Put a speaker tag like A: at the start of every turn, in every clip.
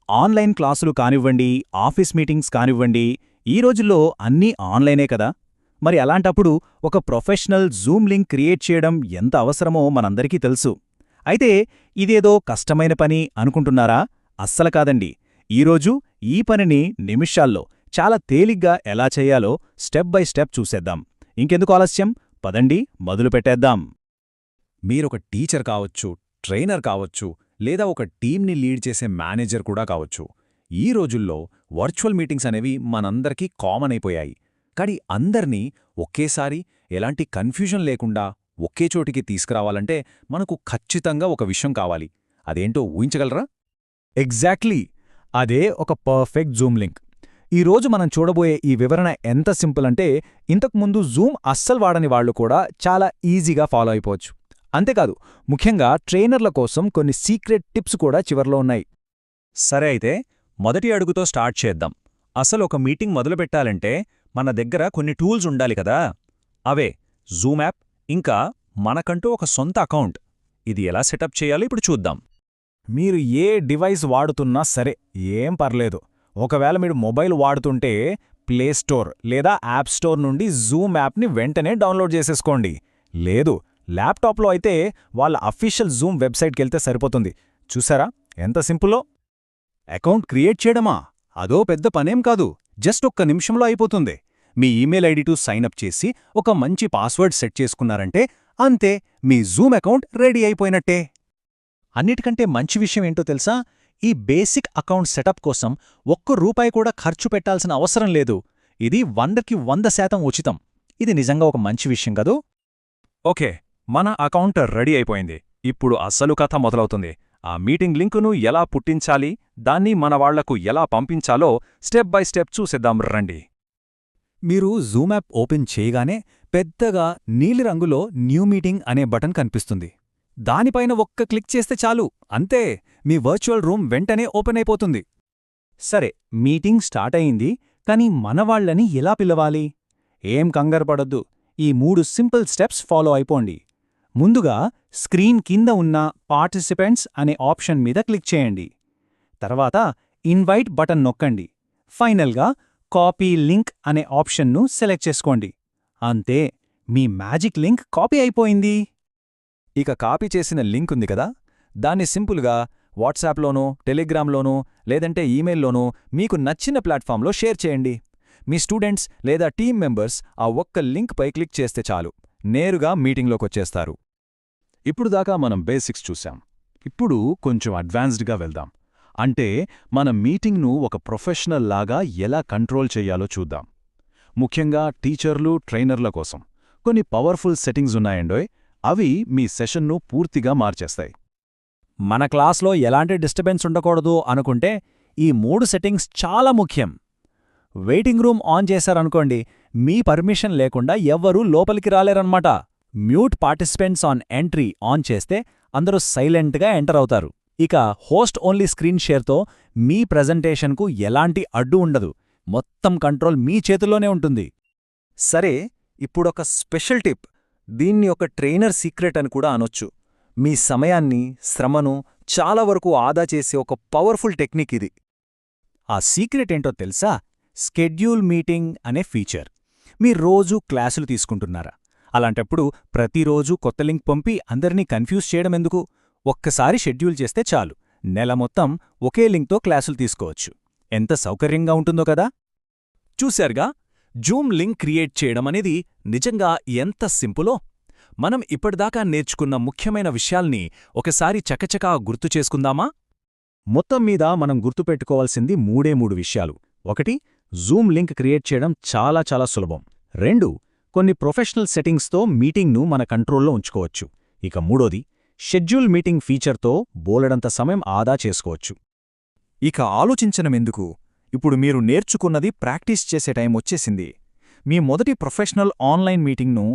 A: Online క్లాసులు కానివ్వండి, office meetings కానివ్వండి, ఈ రోజుల్లో అన్నీ ఆన్లైనే కదా. మరి అలాంటప్పుడు ఒక ప్రొఫెషనల్ జూమ్ లింక్ క్రియేట్ చేయడం ఎంత అవసరమో మనందరికీ తెలుసు. అయితే ఇదేదో కష్టమైన పని అనుకుంటున్నారా? అస్సలు కాదండి. ఈరోజు ఈ పనిని నిమిషాల్లో చాలా తేలిగ్గా ఎలా చేయాలో స్టెప్ బై స్టెప్ చూసేద్దాం. ఇంకెందుకు ఆలస్యం, పదండి మొదలుపెట్టేద్దాం.
B: మీరొక టీచర్ కావచ్చు, ట్రైనర్ కావచ్చు, లేదా ఒక టీంని లీడ్ చేసే మేనేజర్ కూడా కావచ్చు. ఈ రోజుల్లో వర్చువల్ మీటింగ్స్ అనేవి మనందరికీ కామన్ అయిపోయాయి. కానీ అందర్నీ ఒకేసారి ఎలాంటి కన్ఫ్యూజన్ లేకుండా ఒకే చోటికి తీసుకురావాలంటే మనకు ఖచ్చితంగా ఒక విషయం కావాలి. అదేంటో ఊహించగలరా?
A: ఎగ్జాక్ట్లీ, అదే ఒక పర్ఫెక్ట్ జూమ్ లింక్. ఈరోజు మనం చూడబోయే ఈ వివరణ ఎంత సింపుల్ అంటే, ఇంతకుముందు జూమ్ అస్సలు వాడని వాళ్లు కూడా చాలా ఈజీగా ఫాలో అయిపోవచ్చు. అంతేకాదు, ముఖ్యంగా ట్రైనర్ల కోసం కొన్ని సీక్రెట్ టిప్స్ కూడా చివర్లో ఉన్నాయి.
B: సరే, అయితే మొదటి అడుగుతో స్టార్ట్ చేద్దాం. అసలు ఒక మీటింగ్ మొదలుపెట్టాలంటే మన దగ్గర కొన్ని టూల్స్ ఉండాలి కదా. అవే జూమ్ యాప్, ఇంకా మనకంటూ ఒక సొంత అకౌంట్. ఇది ఎలా సెటప్ చేయాలో ఇప్పుడు చూద్దాం.
A: మీరు ఏ డివైస్ వాడుతున్నా సరే ఏం పర్లేదు. ఒకవేళ మీరు మొబైల్ వాడుతుంటే ప్లేస్టోర్ లేదా యాప్ స్టోర్ నుండి జూమ్ యాప్ని వెంటనే డౌన్లోడ్ చేసేసుకోండి. లేదు, ల్యాప్టాప్లో అయితే వాళ్ళ అఫీషియల్ జూమ్ వెబ్సైట్కెళ్తే సరిపోతుంది. చూసారా ఎంత సింపులో?
B: అకౌంట్ క్రియేట్ చేయడమా? అదో పెద్ద పనేం కాదు. జస్ట్ ఒక్క నిమిషంలో అయిపోతుంది. మీ ఈమెయిల్ ఐడితో సైనప్ చేసి ఒక మంచి పాస్వర్డ్ సెట్ చేసుకున్నారంటే అంతే, మీ జూమ్ అకౌంట్ రెడీ అయిపోయినట్టే.
A: అన్నిటికంటే మంచి విషయం ఏంటో తెలుసా? ఈ బేసిక్ అకౌంట్ సెటప్ కోసం ₹1 కూడా ఖర్చు పెట్టాల్సిన అవసరం లేదు. ఇది 100కి 100% ఉచితం. ఇది నిజంగా ఒక మంచి విషయం కదూ?
B: ఓకే, మన అకౌంట్ రెడీ అయిపోయింది. ఇప్పుడు అసలు కథ మొదలవుతుంది. ఆ మీటింగ్ లింకును ఎలా పుట్టించాలి, దాన్ని మన వాళ్లకు ఎలా పంపించాలో స్టెప్ బై స్టెప్ చూసేద్దాం రండి.
A: మీరు జూమ్ యాప్ ఓపెన్ చేయగానే పెద్దగా నీలిరంగులో న్యూ మీటింగ్ అనే బటన్ కనిపిస్తుంది. దానిపైన ఒక్క క్లిక్ చేస్తే చాలు, అంతే, మీ వర్చువల్ రూమ్ వెంటనే ఓపెన్ అయిపోతుంది. సరే, మీటింగ్ స్టార్ట్ అయింది. కానీ మనవాళ్లని ఎలా పిలవాలి? ఏం కంగారుపడొద్దు, ఈ 3 సింపుల్ స్టెప్స్ ఫాలో అయిపోండి. ముందుగా స్క్రీన్ కింద ఉన్న పార్టిసిపెంట్స్ అనే ఆప్షన్ మీద క్లిక్ చేయండి. తర్వాత ఇన్వైట్ బటన్ నొక్కండి. ఫైనల్గా కాపీ లింక్ అనే ఆప్షన్ను సెలెక్ట్ చేసుకోండి. అంతే, మీ మ్యాజిక్ లింక్ కాపీ అయిపోయింది.
B: ఇక కాపీ చేసిన లింక్ ఉంది కదా, దాన్ని సింపుల్గా వాట్సాప్లోనో, టెలిగ్రామ్లోనో, లేదంటే ఈమెయిల్లోనో మీకు నచ్చిన ప్లాట్ఫామ్లో షేర్ చేయండి. మీ స్టూడెంట్స్ లేదా టీమ్ మెంబర్స్ ఆ ఒక్క లింక్పై క్లిక్ చేస్తే చాలు, నేరుగా మీటింగ్లోకొచ్చేస్తారు. ఇప్పుడు దాకా మనం బేసిక్స్ చూశాం. ఇప్పుడు కొంచెం అడ్వాన్స్డ్గా వెళ్దాం. అంటే మన మీటింగ్ను ఒక ప్రొఫెషనల్ లాగా ఎలా కంట్రోల్ చెయ్యాలో చూద్దాం. ముఖ్యంగా టీచర్లు, ట్రైనర్ల కోసం కొన్ని పవర్ఫుల్ సెట్టింగ్స్ ఉన్నాయండోయ్. అవి మీ సెషన్ను పూర్తిగా మార్చేస్తాయి.
A: మన క్లాస్లో ఎలాంటి డిస్టర్బెన్స్ ఉండకూడదు అనుకుంటే ఈ 3 సెట్టింగ్స్ చాలా ముఖ్యం. వెయిటింగ్ రూమ్ ఆన్ చేశారనుకోండి, మీ పర్మిషన్ లేకుండా ఎవ్వరూ లోపలికి రాలేరన్నమాట. Mute participants on entry on చేస్తే అందరూ సైలెంట్గా ఎంటర్ అవుతారు. ఇక హోస్ట్ ఓన్లీ స్క్రీన్ షేర్తో మీ ప్రెజెంటేషన్కు ఎలాంటి అడ్డు ఉండదు. మొత్తం కంట్రోల్ మీ చేతుల్లోనే ఉంటుంది.
B: సరే, ఇప్పుడొక స్పెషల్ టిప్. దీన్ని ఒక ట్రైనర్ సీక్రెట్ అని కూడా అనొచ్చు. మీ సమయాన్ని, శ్రమను చాలా వరకు ఆదా చేసే ఒక పవర్ఫుల్ టెక్నిక్ ఇది.
A: ఆ సీక్రెట్ ఏంటో తెలుసా? స్కెడ్యూల్ మీటింగ్ అనే ఫీచర్. మీరు రోజూ క్లాసులు తీసుకుంటున్నారా? అలాంటప్పుడు ప్రతిరోజూ కొత్త లింక్ పంపి అందరినీ కన్ఫ్యూజ్ చేయడమెందుకు? ఒక్కసారి షెడ్యూల్ చేస్తే చాలు, నెల మొత్తం ఒకే లింక్తో క్లాసులు తీసుకోవచ్చు. ఎంత సౌకర్యంగా ఉంటుందో కదా.
B: చూశారుగా, జూమ్ లింక్ క్రియేట్ చేయడం అనేది నిజంగా ఎంత సింపులో. మనం ఇప్పటిదాకా నేర్చుకున్న ముఖ్యమైన విషయాల్ని ఒకసారి చకచకా గుర్తు చేసుకుందామా?
A: మొత్తం మీద మనం గుర్తుపెట్టుకోవాల్సింది 3 విషయాలు. 1, జూమ్ లింక్ క్రియేట్ చేయడం చాలా చాలా సులభం. 2, కొన్ని ప్రొఫెషనల్ సెట్టింగ్స్తో మీటింగ్ను మన కంట్రోల్లో ఉంచుకోవచ్చు. ఇక 3, షెడ్యూల్ మీటింగ్ ఫీచర్తో బోలెడంత సమయం ఆదా చేసుకోవచ్చు.
B: ఇక ఆలోచించనమెందుకు, ఇప్పుడు మీరు నేర్చుకున్నది ప్రాక్టీస్ చేసే టైం వచ్చేసింది. మీ మొదటి ప్రొఫెషనల్ ఆన్లైన్ మీటింగ్ను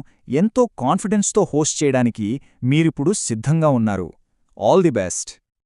B: ఎంతో కాన్ఫిడెన్స్తో హోస్ట్ చేయడానికి మీరిప్పుడు సిద్ధంగా ఉన్నారు. All the best.